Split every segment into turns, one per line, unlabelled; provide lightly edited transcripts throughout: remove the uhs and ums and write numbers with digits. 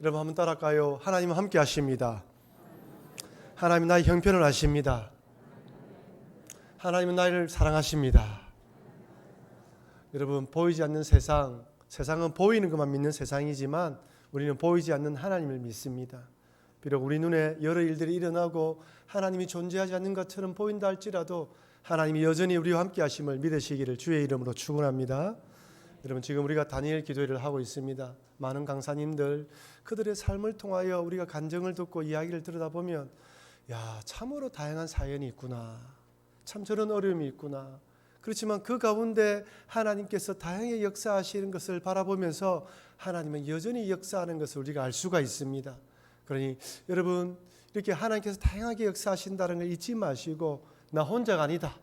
여러분 한번 따라할까요? 하나님은 함께 하십니다. 하나님 나의 형편을 아십니다. 하나님은 나를 사랑하십니다. 여러분 보이지 않는 세상은 보이는 것만 믿는 세상이지만 우리는 보이지 않는 하나님을 믿습니다. 비록 우리 눈에 여러 일들이 일어나고 하나님이 존재하지 않는 것처럼 보인다 할지라도 하나님이 여전히 우리와 함께 하심을 믿으시기를 주의 이름으로 축원합니다. 여러분 지금 우리가 다니엘 기도회를 하고 있습니다. 많은 강사님들 그들의 삶을 통하여 우리가 간증을 듣고 이야기를 들여다보면 참으로 다양한 사연이 있구나. 참 저런 어려움이 있구나. 그렇지만 그 가운데 하나님께서 다양하게 역사하시는 것을 바라보면서 하나님은 여전히 역사하는 것을 우리가 알 수가 있습니다. 그러니 여러분 이렇게 하나님께서 다양하게 역사하신다는 걸 잊지 마시고 나 혼자가 아니다.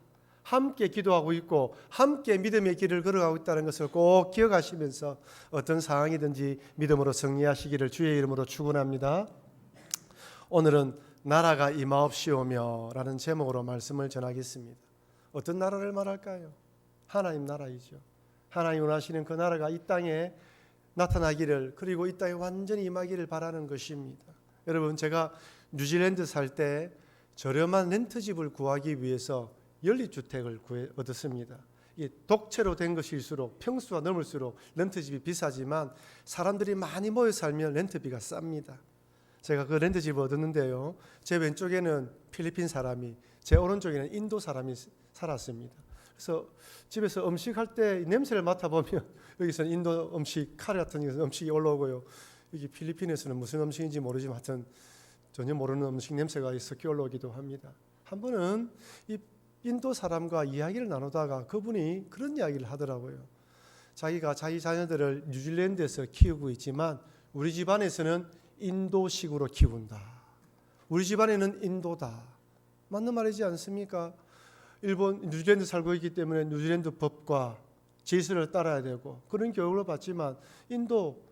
함께 기도하고 있고 함께 믿음의 길을 걸어가고 있다는 것을 꼭 기억하시면서 어떤 상황이든지 믿음으로 승리하시기를 주의 이름으로 축원합니다. 오늘은 나라가 임하옵시오며 라는 제목으로 말씀을 전하겠습니다. 어떤 나라를 말할까요? 하나님 나라이죠. 하나님 원하시는 그 나라가 이 땅에 나타나기를 그리고 이 땅에 완전히 임하기를 바라는 것입니다. 여러분 제가 뉴질랜드 살 때 저렴한 렌트집을 구하기 위해서 연립주택을 얻었습니다. 이 독채로 된 것일수록 평수가 넘을수록 렌트집이 비싸지만 사람들이 많이 모여 살면 렌트비가 쌉니다. 제가 그 렌트집을 얻었는데요. 제 왼쪽에는 필리핀 사람이 제 오른쪽에는 인도 사람이 살았습니다. 그래서 집에서 음식할 때 냄새를 맡아보면 여기서는 인도 음식, 카레 같은 음식이 올라오고요. 여기 필리핀에서는 무슨 음식인지 모르지만 하여튼 전혀 모르는 음식 냄새가 섞여 올라오기도 합니다. 한 번은 이 인도 사람과 이야기를 나누다가 그분이 그런 이야기를 하더라고요. 자기가 자기 자녀들을 뉴질랜드에서 키우고 있지만 우리 집안에서는 인도식으로 키운다. 우리 집안에는 인도다. 맞는 말이지 않습니까? 뉴질랜드 살고 있기 때문에 뉴질랜드 법과 질서를 따라야 되고 그런 교육을 받지만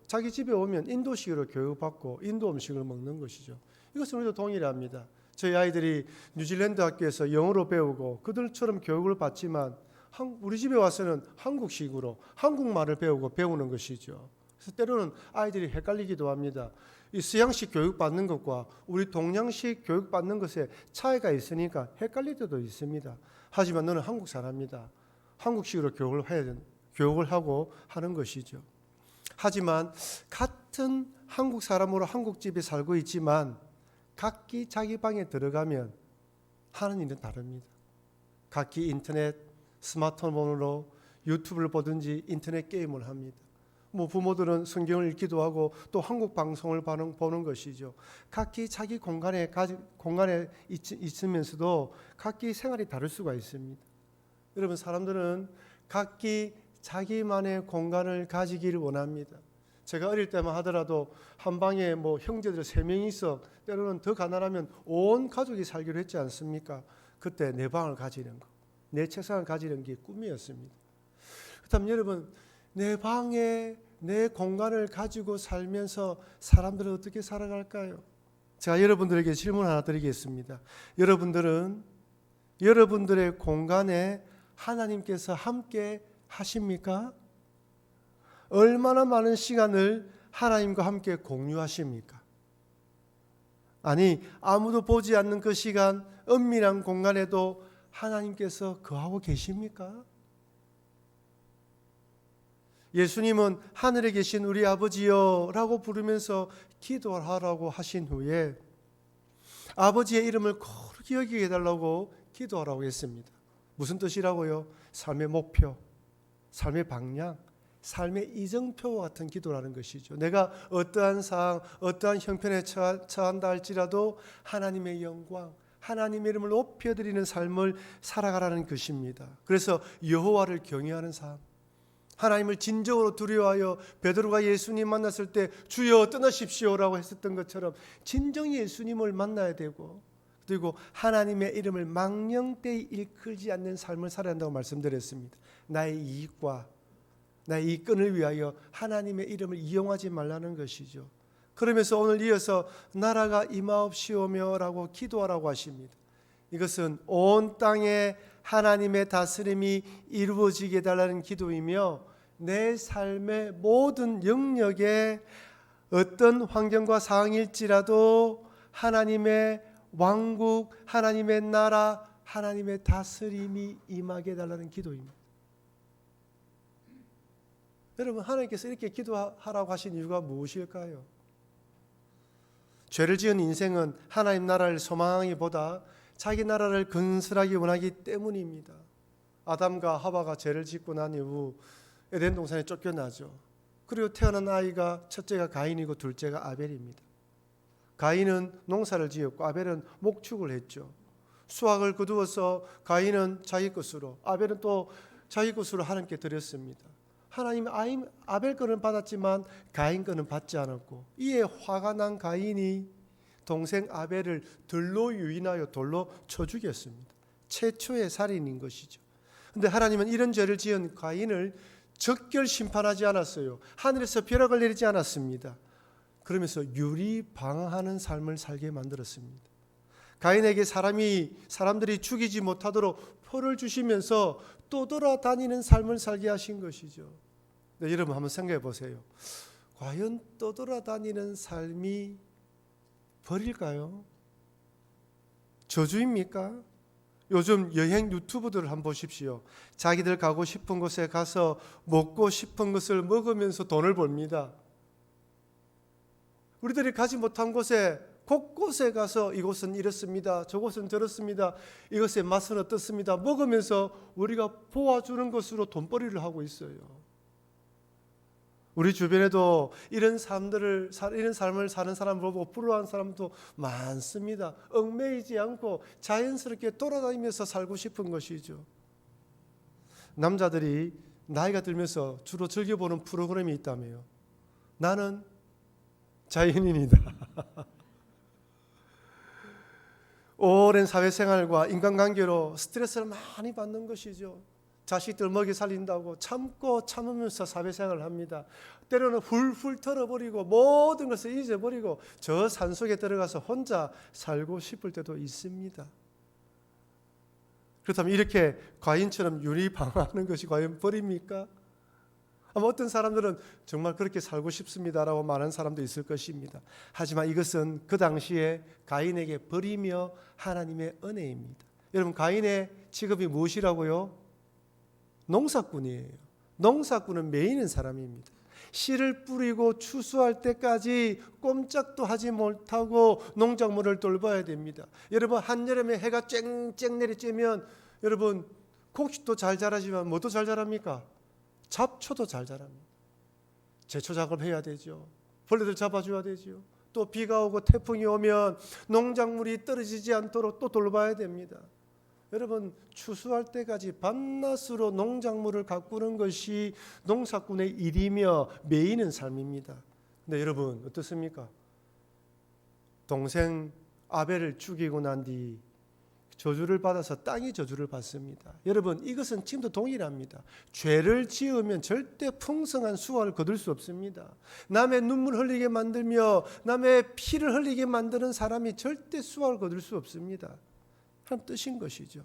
자기 집에 오면 인도식으로 교육받고 인도 음식을 먹는 것이죠. 이것은 우리도 동일합니다. 저희 아이들이 뉴질랜드 학교에서 영어로 배우고 그들처럼 교육을 받지만 우리 집에 와서는 한국식으로 한국말을 배우는 것이죠. 그래서 때로는 아이들이 헷갈리기도 합니다. 이 서양식 교육받는 것과 우리 동양식 교육받는 것에 차이가 있으니까 헷갈릴 때도 있습니다. 하지만 너는 한국 사람이다. 한국식으로 교육을 하고 하는 것이죠. 하지만 같은 한국 사람으로 한국 집에 살고 있지만 각기 자기 방에 들어가면 하는 일은 다릅니다. 각기 인터넷, 스마트폰으로 유튜브를 보든지 인터넷 게임을 합니다. 부모들은 성경을 읽기도 하고 또 한국 방송을 보는 것이죠. 각기 자기 공간에 있으면서도 각기 생활이 다를 수가 있습니다. 여러분 사람들은 각기 자기만의 공간을 가지기를 원합니다. 제가 어릴 때만 하더라도 한 방에 형제들 3명이 있어 때로는 더 가난하면 온 가족이 살기로 했지 않습니까? 그때 내 방을 가지는 거, 내 책상을 가지는 게 꿈이었습니다. 그렇다면 여러분 내 방에 내 공간을 가지고 살면서 사람들은 어떻게 살아갈까요? 제가 여러분들에게 질문 하나 드리겠습니다. 여러분들은 여러분들의 공간에 하나님께서 함께 하십니까? 얼마나 많은 시간을 하나님과 함께 공유하십니까? 아니 아무도 보지 않는 그 시간 은밀한 공간에도 하나님께서 거하고 계십니까? 예수님은 하늘에 계신 우리 아버지여 라고 부르면서 기도하라고 하신 후에 아버지의 이름을 거룩히 여기게 해달라고 기도하라고 했습니다. 무슨 뜻이라고요? 삶의 목표, 삶의 방향, 삶의 이정표와 같은 기도라는 것이죠. 내가 어떠한 상황, 어떠한 형편에 처한다 할지라도 하나님의 영광, 하나님의 이름을 높여드리는 삶을 살아가라는 것입니다. 그래서 여호와를 경외하는 삶, 하나님을 진정으로 두려워하여 베드로가 예수님 만났을 때 주여 떠나십시오라고 했었던 것처럼 진정히 예수님을 만나야 되고 그리고 하나님의 이름을 망령되이 일컬지 않는 삶을 살아야 한다고 말씀드렸습니다. 나의 이익과 나의 이권을 위하여 하나님의 이름을 이용하지 말라는 것이죠. 그러면서 오늘 이어서 나라가 임하옵시오며 라고 기도하라고 하십니다. 이것은 온 땅에 하나님의 다스림이 이루어지게 해달라는 기도이며 내 삶의 모든 영역에 어떤 환경과 상황일지라도 하나님의 왕국, 하나님의 나라, 하나님의 다스림이 임하게 해달라는 기도입니다. 여러분, 하나님께서 이렇게 기도하라고 하신 이유가 무엇일까요? 죄를 지은 인생은 하나님 나라를 소망하기보다 자기 나라를 건설하기 원하기 때문입니다. 아담과 하와가 죄를 짓고 난 이후 에덴 동산에 쫓겨나죠. 그리고 태어난 아이가 첫째가 가인이고 둘째가 아벨입니다. 가인은 농사를 지었고 아벨은 목축을 했죠. 수확을 거두어서 가인은 자기 것으로, 아벨은 또 자기 것으로 하나님께 드렸습니다. 하나님 아벨 거는 받았지만 가인 거는 받지 않았고, 이에 화가 난 가인이 동생 아벨을 들로 유인하여 돌로 쳐 죽였습니다. 최초의 살인인 것이죠. 그런데 하나님은 이런 죄를 지은 가인을 적결 심판하지 않았어요. 하늘에서 벼락을 내리지 않았습니다. 그러면서 유리방어하는 삶을 살게 만들었습니다. 가인에게 사람들이 죽이지 못하도록 표를 주시면서 떠돌아다니는 삶을 살게 하신 것이죠. 네, 여러분 한번 생각해 보세요. 과연 떠돌아다니는 삶이 벌일까요? 저주입니까? 요즘 여행 유튜브들을 한번 보십시오. 자기들 가고 싶은 곳에 가서 먹고 싶은 것을 먹으면서 돈을 벌니다. 우리들이 가지 못한 곳에 곳곳에 가서 이곳은 이렇습니다, 저곳은 저렇습니다, 이것의 맛은 어떻습니다 먹으면서 우리가 보아주는 것으로 돈벌이를 하고 있어요. 우리 주변에도 이런 삶을 사는 사람을 보고 부러워하는 사람도 많습니다. 얽매이지 않고 자연스럽게 돌아다니면서 살고 싶은 것이죠. 남자들이 나이가 들면서 주로 즐겨보는 프로그램이 있다며요. 나는 자연인이다. 오랜 사회생활과 인간관계로 스트레스를 많이 받는 것이죠. 자식들 먹이 살린다고 참으면서 사회생활을 합니다. 때로는 훌훌 털어버리고 모든 것을 잊어버리고 저 산속에 들어가서 혼자 살고 싶을 때도 있습니다. 그렇다면 이렇게 과인처럼 유리방어하는 것이 과연 벌입니까? 아마 어떤 사람들은 정말 그렇게 살고 싶습니다라고 말하는 사람도 있을 것입니다. 하지만 이것은 그 당시에 가인에게 벌이며 하나님의 은혜입니다. 여러분, 가인의 직업이 무엇이라고요? 농사꾼이에요. 농사꾼은 매이는 사람입니다. 씨를 뿌리고 추수할 때까지 꼼짝도 하지 못하고 농작물을 돌봐야 됩니다. 여러분, 한여름에 해가 쨍쨍 내리쬐면 여러분 곡식도 잘 자라지만 뭐도 잘 자랍니까? 잡초도 잘 자랍니다. 제초 작업해야 되죠. 벌레들 잡아줘야 되죠. 또 비가 오고 태풍이 오면 농작물이 떨어지지 않도록 또 돌봐야 됩니다. 여러분, 추수할 때까지 밤낮으로 농작물을 가꾸는 것이 농사꾼의 일이며 매이는 삶입니다. 근데 여러분 어떻습니까? 동생 아벨을 죽이고 난 뒤 저주를 받아서 땅이 저주를 받습니다. 여러분, 이것은 지금도 동일합니다. 죄를 지으면 절대 풍성한 수확을 거둘 수 없습니다. 남의 눈물 흘리게 만들며 남의 피를 흘리게 만드는 사람이 절대 수확을 거둘 수 없습니다. 하나님 뜻인 것이죠.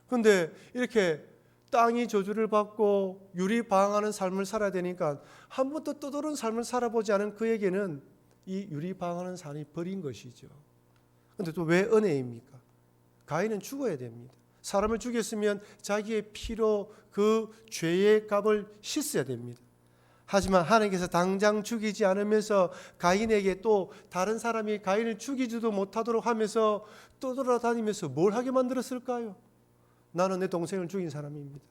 그런데 이렇게 땅이 저주를 받고 유리방어하는 삶을 살아야 되니까 한 번도 떠도는 삶을 살아보지 않은 그에게는 이 유리방어하는 삶이 벌인 것이죠. 그런데 또 왜 은혜입니까? 가인은 죽어야 됩니다. 사람을 죽였으면 자기의 피로 그 죄의 값을 씻어야 됩니다. 하지만 하나님께서 당장 죽이지 않으면서 가인에게 또 다른 사람이 가인을 죽이지도 못하도록 하면서 떠돌아다니면서 뭘 하게 만들었을까요? 나는 내 동생을 죽인 사람입니다.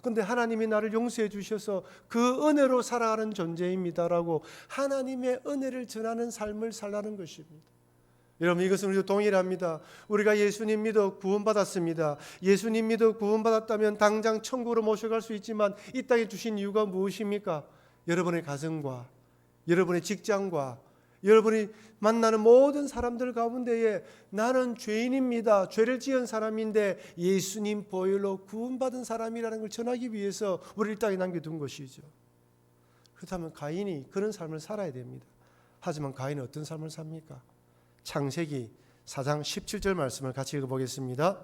그런데 하나님이 나를 용서해 주셔서 그 은혜로 살아가는 존재입니다라고 하나님의 은혜를 전하는 삶을 살라는 것입니다. 여러분, 이것은 우리도 동일합니다. 우리가 예수님 믿어 구원받았습니다. 예수님 믿어 구원받았다면 당장 천국으로 모셔갈 수 있지만 이 땅에 주신 이유가 무엇입니까? 여러분의 가정과 여러분의 직장과 여러분이 만나는 모든 사람들 가운데에 나는 죄인입니다, 죄를 지은 사람인데 예수님 보혈로 구원받은 사람이라는 걸 전하기 위해서 우리를 이 땅에 남겨둔 것이죠. 그렇다면 가인이 그런 삶을 살아야 됩니다. 하지만 가인은 어떤 삶을 삽니까? 창세기 4장 17절 말씀을 같이 읽어보겠습니다.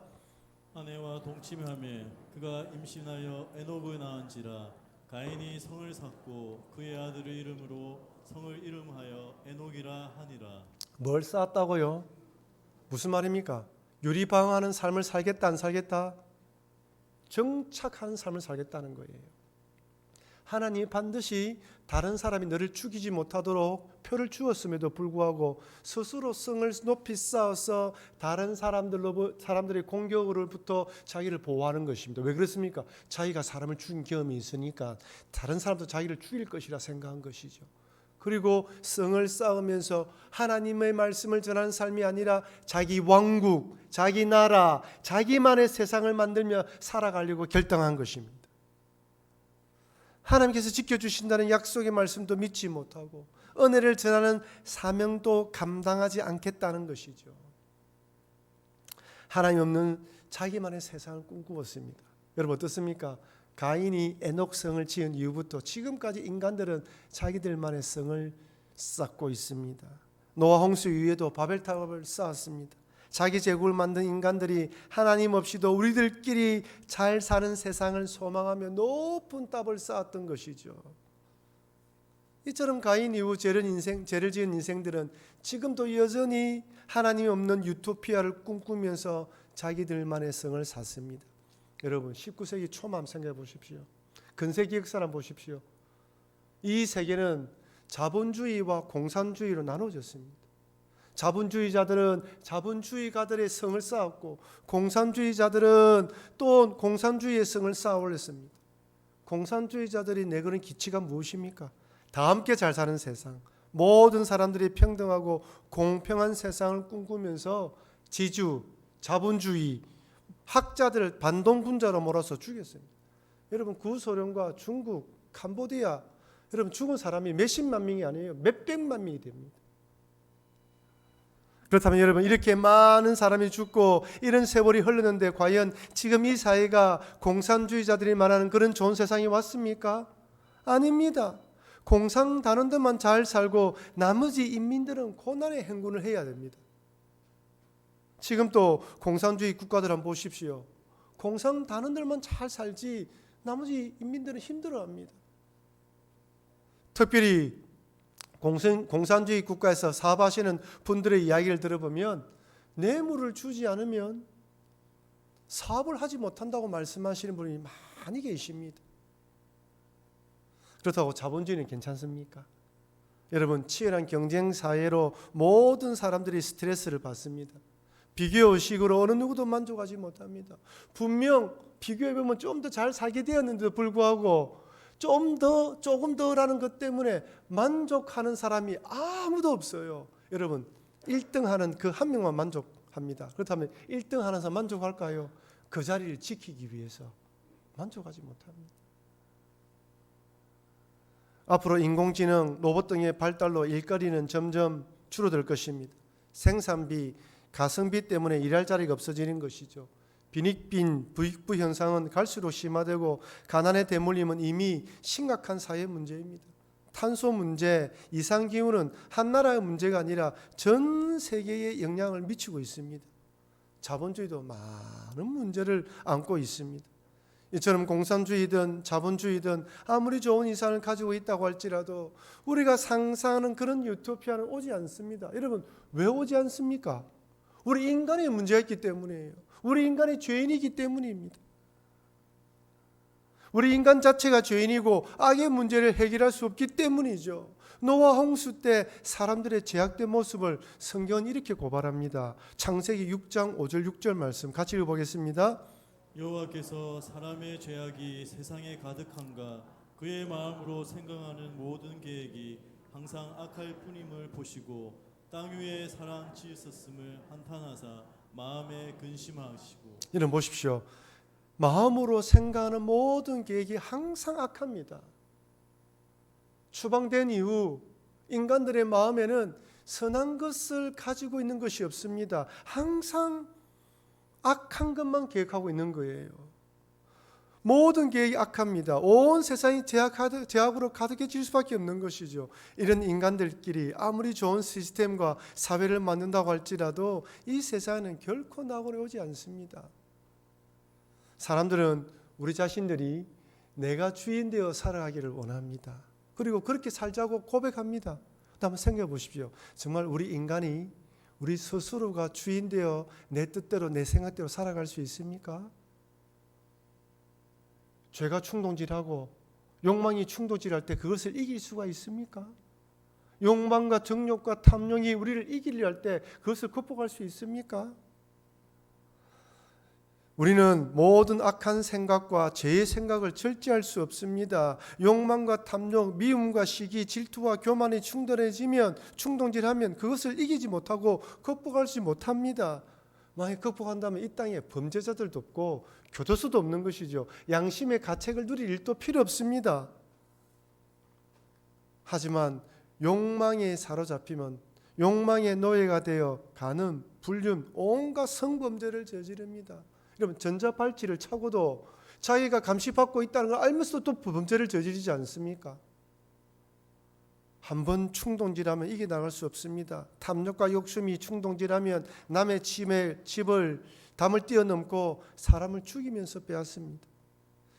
아내와 동침하며 그가 임신하여 에녹을 낳은지라 가인이 성을 샀고 그의 아들의 이름으로 성을 이름하여 에녹이라 하니라.
뭘 쌓았다고요? 무슨 말입니까? 유리방어하는 삶을 살겠다 안 살겠다? 정착하는 삶을 살겠다는 거예요. 하나님이 반드시 다른 사람이 너를 죽이지 못하도록 표를 주었음에도 불구하고 스스로 성을 높이 쌓아서 다른 사람들의 공격으로부터 자기를 보호하는 것입니다. 왜 그렇습니까? 자기가 사람을 죽인 경험이 있으니까 다른 사람도 자기를 죽일 것이라 생각한 것이죠. 그리고 성을 쌓으면서 하나님의 말씀을 전하는 삶이 아니라 자기 왕국, 자기 나라, 자기만의 세상을 만들며 살아가려고 결정한 것입니다. 하나님께서 지켜주신다는 약속의 말씀도 믿지 못하고 은혜를 전하는 사명도 감당하지 않겠다는 것이죠. 하나님 없는 자기만의 세상을 꿈꾸었습니다. 여러분 어떻습니까? 가인이 에녹성을 지은 이후부터 지금까지 인간들은 자기들만의 성을 쌓고 있습니다. 노아 홍수 이후에도 바벨탑을 쌓았습니다. 자기 제국을 만든 인간들이 하나님 없이도 우리들끼리 잘 사는 세상을 소망하며 높은 탑을 쌓았던 것이죠. 이처럼 가인 이후 죄를 지은 인생들은 지금도 여전히 하나님이 없는 유토피아를 꿈꾸면서 자기들만의 성을 쌓습니다. 여러분 19세기 초만 생각해 보십시오. 근세기 역사를 보십시오. 이 세계는 자본주의와 공산주의로 나눠졌습니다. 자본주의자들은 자본주의가들의 성을 쌓았고 공산주의자들은 또 공산주의의 성을 쌓아 올렸습니다. 공산주의자들이 내거는 기치가 무엇입니까? 다 함께 잘 사는 세상, 모든 사람들이 평등하고 공평한 세상을 꿈꾸면서 지주, 자본주의, 학자들을 반동군자로 몰아서 죽였습니다. 여러분 구소련과 중국, 캄보디아 여러분 죽은 사람이 몇십만 명이 아니에요. 몇백만 명이 됩니다. 그렇다면 여러분 이렇게 많은 사람이 죽고 이런 세월이 흘렀는데 과연 지금 이 사회가 공산주의자들이 말하는 그런 좋은 세상이 왔습니까? 아닙니다. 공산당원들만 잘 살고 나머지 인민들은 고난의 행군을 해야 됩니다. 지금 또 공산주의 국가들 한번 보십시오. 공산당원들만 잘 살지 나머지 인민들은 힘들어합니다. 특별히 공산주의 국가에서 사업하시는 분들의 이야기를 들어보면 뇌물을 주지 않으면 사업을 하지 못한다고 말씀하시는 분이 많이 계십니다. 그렇다고 자본주의는 괜찮습니까? 여러분 치열한 경쟁 사회로 모든 사람들이 스트레스를 받습니다. 비교의식으로 어느 누구도 만족하지 못합니다. 분명 비교해보면 좀 더 잘 살게 되었는데도 불구하고 조금 더라는 것 때문에 만족하는 사람이 아무도 없어요. 여러분 1등 하는 그 한 명만 만족합니다. 그렇다면 1등 하는 사람 만족할까요? 그 자리를 지키기 위해서 만족하지 못합니다. 앞으로 인공지능, 로봇 등의 발달로 일거리는 점점 줄어들 것입니다. 생산비, 가성비 때문에 일할 자리가 없어지는 것이죠. 빈익빈, 부익부 현상은 갈수록 심화되고 가난에 대물림은 이미 심각한 사회 문제입니다. 탄소 문제, 이상기후는 한 나라의 문제가 아니라 전 세계에 영향을 미치고 있습니다. 자본주의도 많은 문제를 안고 있습니다. 이처럼 공산주의든 자본주의든 아무리 좋은 이상을 가지고 있다고 할지라도 우리가 상상하는 그런 유토피아는 오지 않습니다. 여러분 왜 오지 않습니까? 우리 인간의 문제가 있기 때문이에요. 우리 인간의 죄인이기 때문입니다. 우리 인간 자체가 죄인이고 악의 문제를 해결할 수 없기 때문이죠. 노아 홍수 때 사람들의 죄악된 모습을 성경은 이렇게 고발합니다. 창세기 6장 5절 6절 말씀 같이 읽어보겠습니다.
여호와께서 사람의 죄악이 세상에 가득한가 그의 마음으로 생각하는 모든 계획이 항상 악할 뿐임을 보시고 땅 위에 사람 지으셨음을 한탄하사 마음에 근심하시고.
이런 보십시오. 마음으로 생각하는 모든 계획이 항상 악합니다. 추방된 이후 인간들의 마음에는 선한 것을 가지고 있는 것이 없습니다. 항상 악한 것만 계획하고 있는 거예요. 모든 계획이 악합니다. 온 세상이 죄악으로 가득해질 수밖에 없는 것이죠. 이런 인간들끼리 아무리 좋은 시스템과 사회를 만든다고 할지라도 이 세상에는 결코 낙원이 오지 않습니다. 사람들은 우리 자신들이 내가 주인 되어 살아가기를 원합니다. 그리고 그렇게 살자고 고백합니다. 한번 생각해 보십시오. 정말 우리 인간이 우리 스스로가 주인되어 내 뜻대로 내 생각대로 살아갈 수 있습니까? 죄가 충동질하고 욕망이 충동질할 때 그것을 이길 수가 있습니까? 욕망과 정욕과 탐욕이 우리를 이기려 할 때 그것을 극복할 수 있습니까? 우리는 모든 악한 생각과 죄의 생각을 절제할 수 없습니다. 욕망과 탐욕, 미움과 시기, 질투와 교만이 충동질하면 그것을 이기지 못하고 극복하지 못합니다. 만약 극복한다면 이 땅에 범죄자들도 없고 교도소도 없는 것이죠. 양심의 가책을 누릴 일도 필요 없습니다. 하지만 욕망에 사로잡히면 욕망의 노예가 되어 간음, 불륜, 온갖 성범죄를 저지릅니다. 여러분, 전자발찌를 차고도 자기가 감시받고 있다는 걸 알면서도 또 범죄를 저지르지 않습니까? 한번 충동질하면 이겨나갈 수 없습니다. 탐욕과 욕심이 충동질하면 남의 집을 담을 뛰어넘고 사람을 죽이면서 빼앗습니다.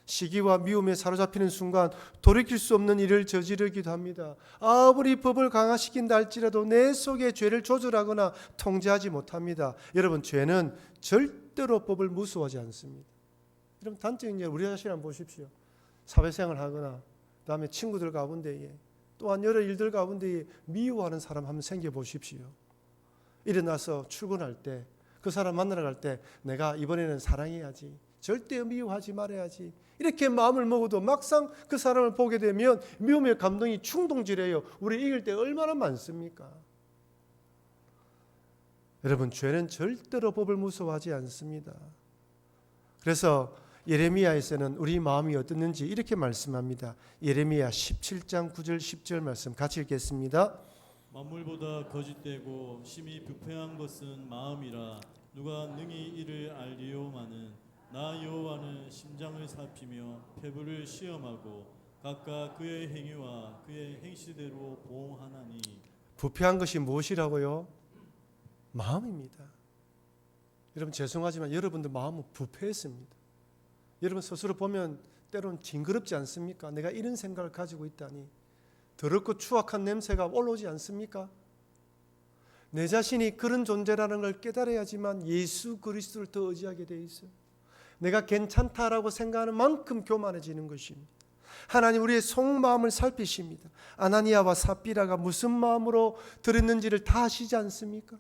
시기와 미움에 사로잡히는 순간 돌이킬 수 없는 일을 저지르기도 합니다. 아무리 법을 강화시킨다 할지라도 내 속에 죄를 조절하거나 통제하지 못합니다. 여러분, 죄는 절대로 법을 무서워하지 않습니다. 여러분, 단적인 예 우리 자신 한번 보십시오. 사회생활 하거나 그다음에 친구들 가운데에 또한 여러 일들 가운데에 미워하는 사람 한번 생겨보십시오. 일어나서 출근할 때 그 사람 만나러 갈 때 내가 이번에는 사랑해야지, 절대 미워하지 말아야지, 이렇게 마음을 먹어도 막상 그 사람을 보게 되면 미움의 감동이 충동질해요. 우리 이길 때 얼마나 많습니까? 여러분, 죄는 절대로 법을 무서워하지 않습니다. 그래서 예레미야에서는 우리 마음이 어떻는지 이렇게 말씀합니다. 예레미야 17장 9절 10절 말씀 같이 읽겠습니다.
만물보다 거짓되고 심히 부패한 것은 마음이라 누가 능히 이를 알리오마는 나 여호와는 심장을 살피며 폐부를 시험하고 각각 그의 행위와 그의 행실대로 보응하나니.
부패한 것이 무엇이라고요? 마음입니다. 여러분, 죄송하지만 여러분들 마음은 부패했습니다. 여러분 스스로 보면 때로는 징그럽지 않습니까? 내가 이런 생각을 가지고 있다니. 더럽고 추악한 냄새가 올라오지 않습니까? 내 자신이 그런 존재라는 걸 깨달아야지만 예수 그리스도를 더 의지하게 돼 있어요. 내가 괜찮다라고 생각하는 만큼 교만해지는 것입니다. 하나님 우리의 속마음을 살피십니다. 아나니아와 삽비라가 무슨 마음으로 들었는지를 다 아시지 않습니까?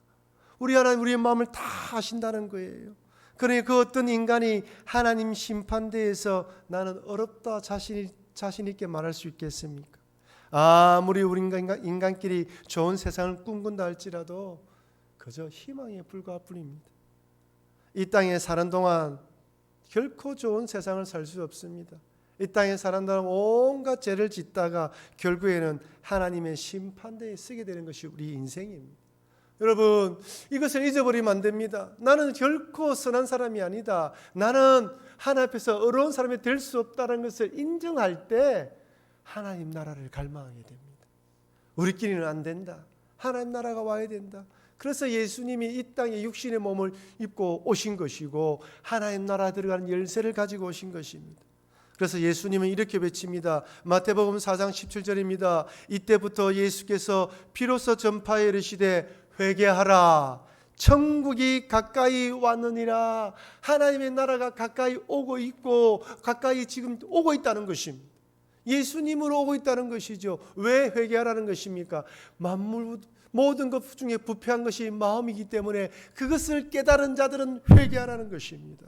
우리 하나님 우리의 마음을 다 아신다는 거예요. 그러니 그 어떤 인간이 하나님 심판대에서 나는 어렵다 자신 있게 말할 수 있겠습니까? 아무리 우리 인간끼리 좋은 세상을 꿈꾼다 할지라도 그저 희망에 불과할 뿐입니다. 이 땅에 사는 동안 결코 좋은 세상을 살 수 없습니다. 이 땅에 사는 동안 온갖 죄를 짓다가 결국에는 하나님의 심판대에 서게 되는 것이 우리 인생입니다. 여러분, 이것을 잊어버리면 안 됩니다. 나는 결코 선한 사람이 아니다. 나는 하나님 앞에서 어려운 사람이 될 수 없다는 것을 인정할 때 하나님 나라를 갈망하게 됩니다. 우리끼리는 안 된다. 하나님 나라가 와야 된다. 그래서 예수님이 이 땅에 육신의 몸을 입고 오신 것이고 하나님 나라 들어가는 열쇠를 가지고 오신 것입니다. 그래서 예수님은 이렇게 외칩니다. 마태복음 4장 17절입니다. 이때부터 예수께서 비로소 전파에 이르시되 회개하라, 천국이 가까이 왔느니라. 하나님의 나라가 가까이 오고 있고 가까이 지금 오고 있다는 것입니다. 예수님으로 오고 있다는 것이죠. 왜 회개하라는 것입니까? 만물 모든 것 중에 부패한 것이 마음이기 때문에 그것을 깨달은 자들은 회개하라는 것입니다.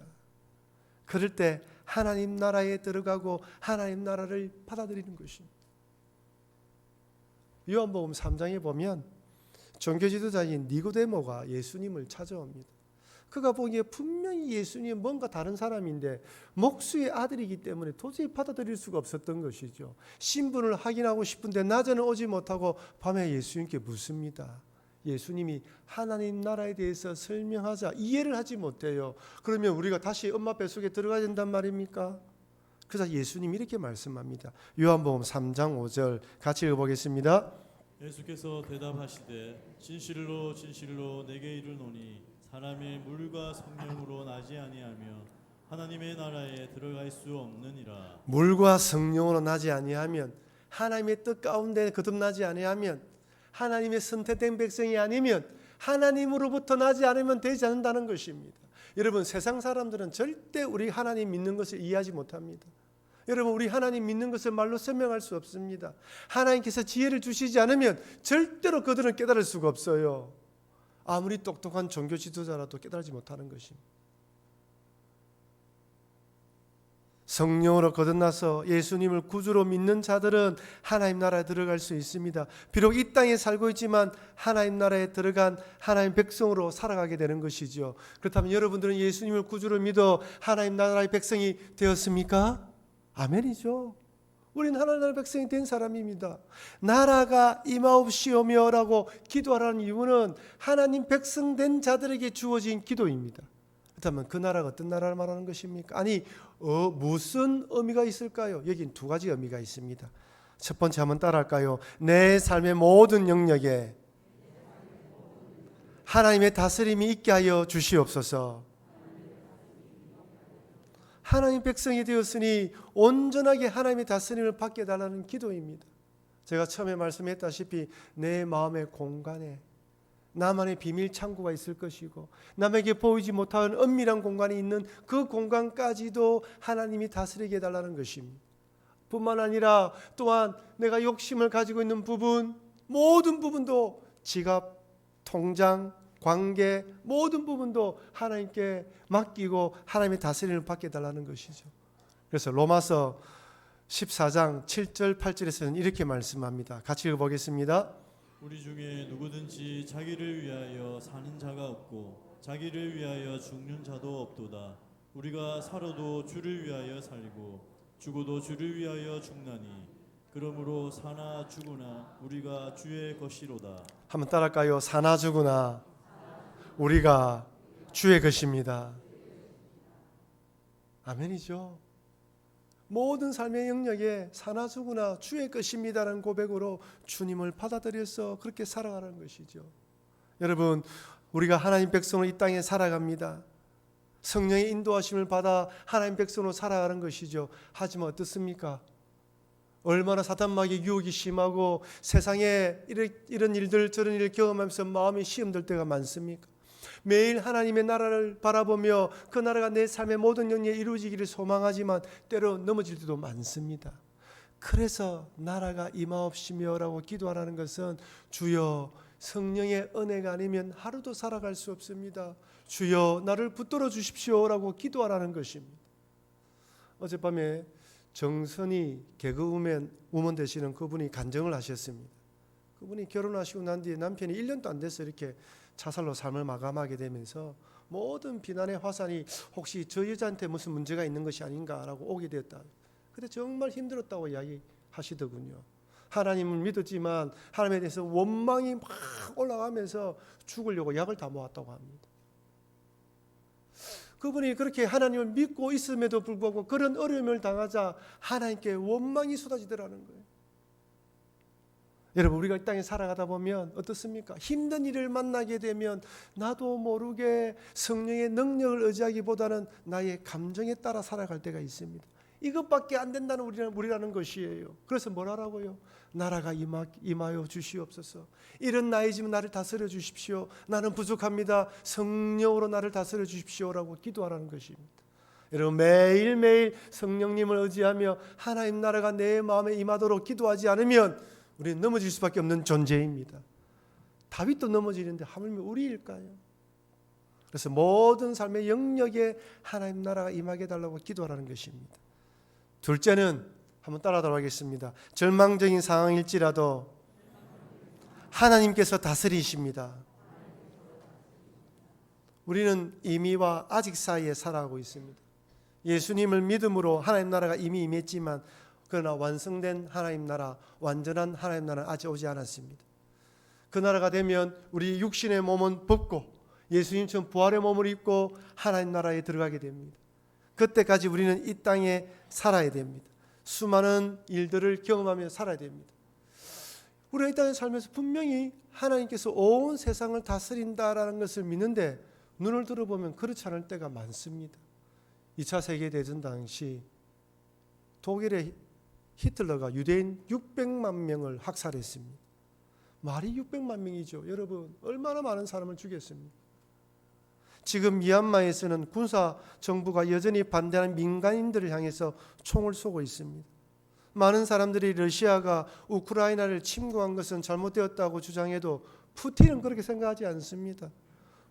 그럴 때 하나님 나라에 들어가고 하나님 나라를 받아들이는 것입니다. 요한복음 3장에 보면 종교 지도자인 니고데모가 예수님을 찾아옵니다. 그가 보기에 분명히 예수님은 뭔가 다른 사람인데 목수의 아들이기 때문에 도저히 받아들일 수가 없었던 것이죠. 신분을 확인하고 싶은데 낮에는 오지 못하고 밤에 예수님께 묻습니다. 예수님이 하나님 나라에 대해서 설명하자 이해를 하지 못해요. 그러면 우리가 다시 엄마 뱃속에 들어가야 된단 말입니까? 그래서 예수님이 이렇게 말씀합니다. 요한복음 3장 5절 같이 읽어보겠습니다.
예수께서 대답하시되 진실로 진실로 내게 이르노니 사람이 물과 성령으로 나지 아니하며 하나님의 나라에 들어갈 수 없느니라.
물과 성령으로 나지 아니하면 하나님의 뜻 가운데 거듭나지 아니하면, 하나님의 선택된 백성이 아니면, 하나님으로부터 나지 않으면 되지 않는다는 것입니다. 여러분, 세상 사람들은 절대 우리 하나님 믿는 것을 이해하지 못합니다. 여러분, 우리 하나님 믿는 것을 말로 설명할 수 없습니다. 하나님께서 지혜를 주시지 않으면 절대로 그들은 깨달을 수가 없어요. 아무리 똑똑한 종교 지도자라도 깨달지 못하는 것입니다. 성령으로 거듭나서 예수님을 구주로 믿는 자들은 하나님 나라에 들어갈 수 있습니다. 비록 이 땅에 살고 있지만 하나님 나라에 들어간 하나님 백성으로 살아가게 되는 것이죠. 그렇다면 여러분들은 예수님을 구주로 믿어 하나님 나라의 백성이 되었습니까? 아멘이죠. 우리는 하나님 나라의 백성이 된 사람입니다. 나라가 임하옵시오며라고 기도하라는 이유는 하나님 백성 된 자들에게 주어진 기도입니다. 그렇다면 그 나라가 어떤 나라를 말하는 것입니까? 아니, 무슨 의미가 있을까요? 여긴 두 가지 의미가 있습니다. 첫 번째 한번 따라할까요? 내 삶의 모든 영역에 하나님의 다스림이 있게 하여 주시옵소서. 하나님 백성이 되었으니 온전하게 하나님의 다스림을 받게 해달라는 기도입니다. 제가 처음에 말씀했다시피 내 마음의 공간에 나만의 비밀 창고가 있을 것이고 남에게 보이지 못하는 은밀한 공간이 있는 그 공간까지도 하나님이 다스리게 해달라는 것입니다. 뿐만 아니라 또한 내가 욕심을 가지고 있는 부분, 모든 부분도 지갑, 통장, 관계, 모든 부분도 하나님께 맡기고 하나님의 다스림을 받게 해달라는 것이죠. 그래서 로마서 14장 7절 8절에서는 이렇게 말씀합니다. 같이 읽어보겠습니다.
우리 중에 누구든지 자기를 위하여 사는 자가 없고 자기를 위하여 죽는 자도 없도다. 우리가 살아도 주를 위하여 살고 죽어도 주를 위하여 죽나니 그러므로 사나 죽으나 우리가 주의 것이로다.
한번 따라할까요? 사나 죽으나 우리가 주의 것입니다. 아멘이죠. 모든 삶의 영역에 사나 죽으나 주의 것입니다라는 고백으로 주님을 받아들여서 그렇게 살아가는 것이죠. 여러분, 우리가 하나님 백성으로 이 땅에 살아갑니다. 성령의 인도하심을 받아 하나님 백성으로 살아가는 것이죠. 하지만 어떻습니까? 얼마나 사탄마귀의 유혹이 심하고 세상에 이런 일들 저런 일을 경험하면서 마음이 시험될 때가 많습니까? 매일 하나님의 나라를 바라보며 그 나라가 내 삶의 모든 영역에 이루어지기를 소망하지만 때로 넘어질 때도 많습니다. 그래서 나라가 임하옵시며라고 기도하라는 것은 주여 성령의 은혜가 아니면 하루도 살아갈 수 없습니다. 주여 나를 붙들어 주십시오라고 기도하라는 것입니다. 어젯밤에 정선이 개그우먼 되시는 그분이 간증을 하셨습니다. 그분이 결혼하시고 난 뒤에 남편이 1년도 안 돼서 이렇게 자살로 삶을 마감하게 되면서 모든 비난의 화살이 혹시 저 여자한테 무슨 문제가 있는 것이 아닌가라고 오게 되었다. 그때 정말 힘들었다고 이야기하시더군요. 하나님을 믿었지만 하나님에 대해서 원망이 막 올라가면서 죽으려고 약을 다 모았다고 합니다. 그분이 그렇게 하나님을 믿고 있음에도 불구하고 그런 어려움을 당하자 하나님께 원망이 쏟아지더라는 거예요. 여러분, 우리가 이 땅에 살아가다 보면 어떻습니까? 힘든 일을 만나게 되면 나도 모르게 성령의 능력을 의지하기보다는 나의 감정에 따라 살아갈 때가 있습니다. 이것밖에 안 된다는 우리라는 것이에요. 그래서 뭐라고요? 나라가 임하여 주시옵소서. 이런 나이지만 나를 다스려 주십시오. 나는 부족합니다. 성령으로 나를 다스려 주십시오라고 기도하라는 것입니다. 여러분, 매일매일 성령님을 의지하며 하나님 나라가 내 마음에 임하도록 기도하지 않으면 우리는 넘어질 수밖에 없는 존재입니다. 다윗도 넘어지는데 하물며 우리일까요? 그래서 모든 삶의 영역에 하나님 나라가 임하게 해달라고 기도하라는 것입니다. 둘째는 한번 따라하도록 하겠습니다. 절망적인 상황일지라도 하나님께서 다스리십니다. 우리는 이미와 아직 사이에 살아가고 있습니다. 예수님을 믿음으로 하나님 나라가 이미 임했지만 그러나 완성된 하나님 나라, 완전한 하나님 나라는 아직 오지 않았습니다. 그 나라가 되면 우리 육신의 몸은 벗고 예수님처럼 부활의 몸을 입고 하나님 나라에 들어가게 됩니다. 그때까지 우리는 이 땅에 살아야 됩니다. 수많은 일들을 경험하며 살아야 됩니다. 우리가 이 땅에 살면서 분명히 하나님께서 온 세상을 다스린다라는 것을 믿는데 눈을 들어보면 그렇지 않을 때가 많습니다. 2차 세계대전 당시 독일의 히틀러가 유대인 600만 명을 학살했습니다. 말이 600만 명이죠. 여러분, 얼마나 많은 사람을 죽였습니까? 지금 미얀마에서는 군사 정부가 여전히 반대하는 민간인들을 향해서 총을 쏘고 있습니다. 많은 사람들이 러시아가 우크라이나를 침공한 것은 잘못되었다고 주장해도 푸틴은 그렇게 생각하지 않습니다.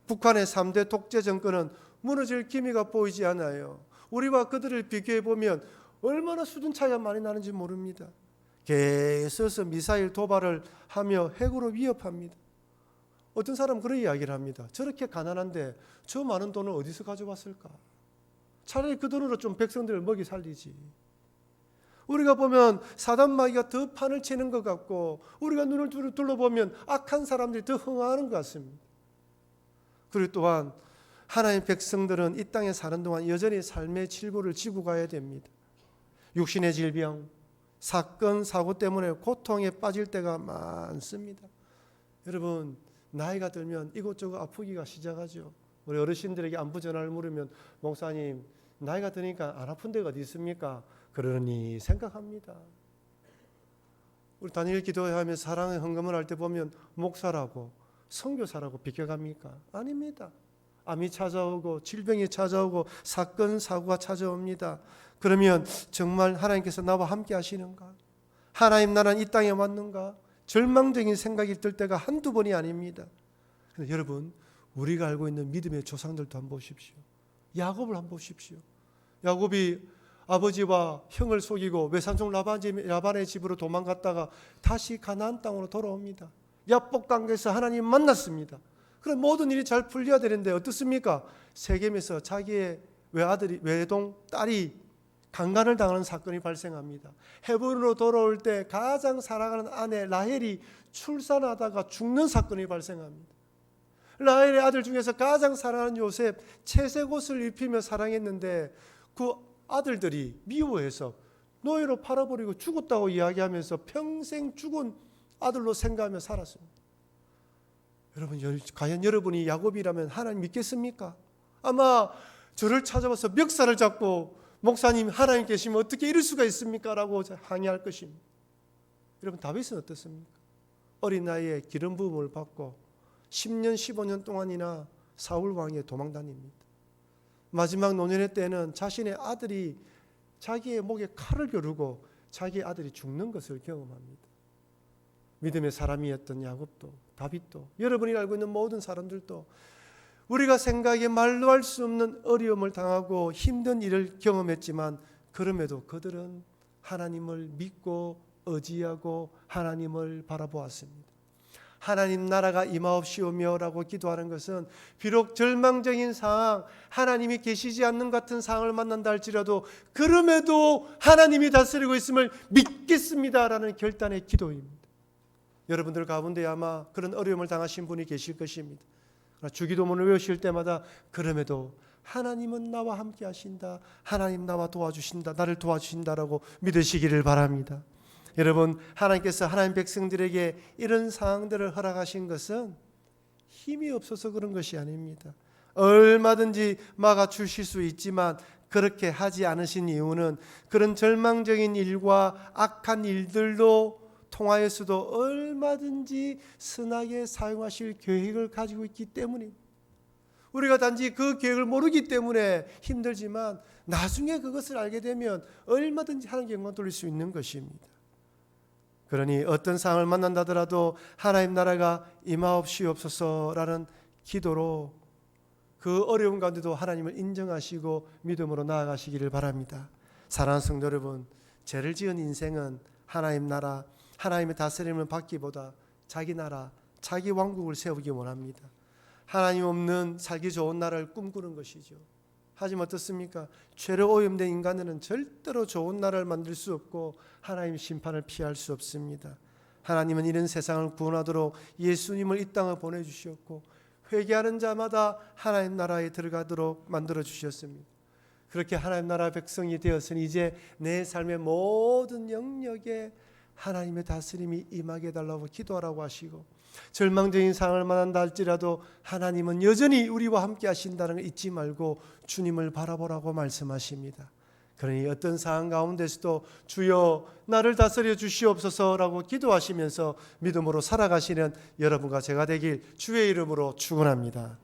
북한의 3대 독재 정권은 무너질 기미가 보이지 않아요. 우리와 그들을 비교해 보면 얼마나 수준 차이가 많이 나는지 모릅니다. 계속해서 미사일 도발을 하며 핵으로 위협합니다. 어떤 사람은 그런 이야기를 합니다. 저렇게 가난한데 저 많은 돈을 어디서 가져왔을까? 차라리 그 돈으로 좀 백성들을 먹이 살리지. 우리가 보면 사단마귀가 더 판을 치는 것 같고, 우리가 눈을 둘러보면 악한 사람들이 더 흥하는 것 같습니다. 그리고 또한 하나님의 백성들은 이 땅에 사는 동안 여전히 삶의 질고를 지고 가야 됩니다. 육신의 질병, 사건, 사고 때문에 고통에 빠질 때가 많습니다. 여러분, 나이가 들면 이곳저곳 아프기가 시작하죠. 우리 어르신들에게 안부 전화를 물으면, 목사님, 나이가 드니까 안 아픈 데가 어디 있습니까? 그러니 생각합니다. 우리 다니엘 기도하며 사랑의 헌금을 할 때 보면 목사라고 선교사라고 비껴갑니까? 아닙니다. 암이 찾아오고 질병이 찾아오고 사건 사고가 찾아옵니다. 그러면 정말 하나님께서 나와 함께 하시는가? 하나님 나라는 이 땅에 왔는가? 절망적인 생각이 들 때가 한두 번이 아닙니다. 그런데 여러분, 우리가 알고 있는 믿음의 조상들도 한번 보십시오. 야곱을 한번 보십시오. 야곱이 아버지와 형을 속이고 외삼촌 라반의 집으로 도망갔다가 다시 가나안 땅으로 돌아옵니다. 야복강에서 하나님 만났습니다. 그럼 모든 일이 잘 풀려야 되는데 어떻습니까? 세겜에서 자기의 외동 딸이 강간을 당하는 사건이 발생합니다. 헤브론으로 돌아올 때 가장 사랑하는 아내 라헬이 출산하다가 죽는 사건이 발생합니다. 라헬의 아들 중에서 가장 사랑하는 요셉, 채색 옷을 입히며 사랑했는데 그 아들들이 미워해서 노예로 팔아버리고 죽었다고 이야기하면서 평생 죽은 아들로 생각하며 살았습니다. 여러분, 과연 여러분이 야곱이라면 하나님 믿겠습니까? 아마 저를 찾아와서 멱살을 잡고, 목사님, 하나님 계시면 어떻게 이럴 수가 있습니까? 라고 항의할 것입니다. 여러분, 다윗은 어떻습니까? 어린 나이에 기름 부음을 받고 10년 15년 동안이나 사울 왕에 도망다닙니다. 마지막 노년의 때는 자신의 아들이 자기의 목에 칼을 겨루고 자기의 아들이 죽는 것을 경험합니다. 믿음의 사람이었던 야곱도, 다윗도, 여러분이 알고 있는 모든 사람들도 우리가 생각에 말로 할 수 없는 어려움을 당하고 힘든 일을 경험했지만, 그럼에도 그들은 하나님을 믿고 의지하고 하나님을 바라보았습니다. 하나님 나라가 임하옵시오며 라고 기도하는 것은 비록 절망적인 상황, 하나님이 계시지 않는 같은 상황을 만난다 할지라도 그럼에도 하나님이 다스리고 있음을 믿겠습니다 라는 결단의 기도입니다. 여러분들 가운데 아마 그런 어려움을 당하신 분이 계실 것입니다. 주기도문을 외우실 때마다 그럼에도 하나님은 나와 함께 하신다, 하나님 나와 도와주신다, 나를 도와주신다라고 믿으시기를 바랍니다. 여러분, 하나님께서 하나님 백성들에게 이런 상황들을 허락하신 것은 힘이 없어서 그런 것이 아닙니다. 얼마든지 막아주실 수 있지만 그렇게 하지 않으신 이유는 그런 절망적인 일과 악한 일들로 통하여서도 얼마든지 선하게 사용하실 계획을 가지고 있기 때문입니다. 우리가 단지 그 계획을 모르기 때문에 힘들지만 나중에 그것을 알게 되면 얼마든지 하나님께 영광 돌릴 수 있는 것입니다. 그러니 어떤 상황을 만난다더라도 하나님 나라가 임하옵시옵소서라는 기도로 그 어려운 가운데도 하나님을 인정하시고 믿음으로 나아가시기를 바랍니다. 사랑하는 성도 여러분, 죄를 지은 인생은 하나님 나라, 하나님의 다스림을 받기보다 자기 나라, 자기 왕국을 세우기 원합니다. 하나님 없는 살기 좋은 나라를 꿈꾸는 것이죠. 하지만 어떻습니까? 죄로 오염된 인간들은 절대로 좋은 나라를 만들 수 없고 하나님 심판을 피할 수 없습니다. 하나님은 이런 세상을 구원하도록 예수님을 이 땅에 보내주셨고 회개하는 자마다 하나님 나라에 들어가도록 만들어 주셨습니다. 그렇게 하나님 나라 백성이 되었으니 이제 내 삶의 모든 영역에 하나님의 다스림이 임하게 해달라고 기도하라고 하시고, 절망적인 상황을 만난다 할지라도 하나님은 여전히 우리와 함께 하신다는 걸 잊지 말고 주님을 바라보라고 말씀하십니다. 그러니 어떤 상황 가운데서도 주여 나를 다스려 주시옵소서라고 기도하시면서 믿음으로 살아가시는 여러분과 제가 되길 주의 이름으로 축원합니다.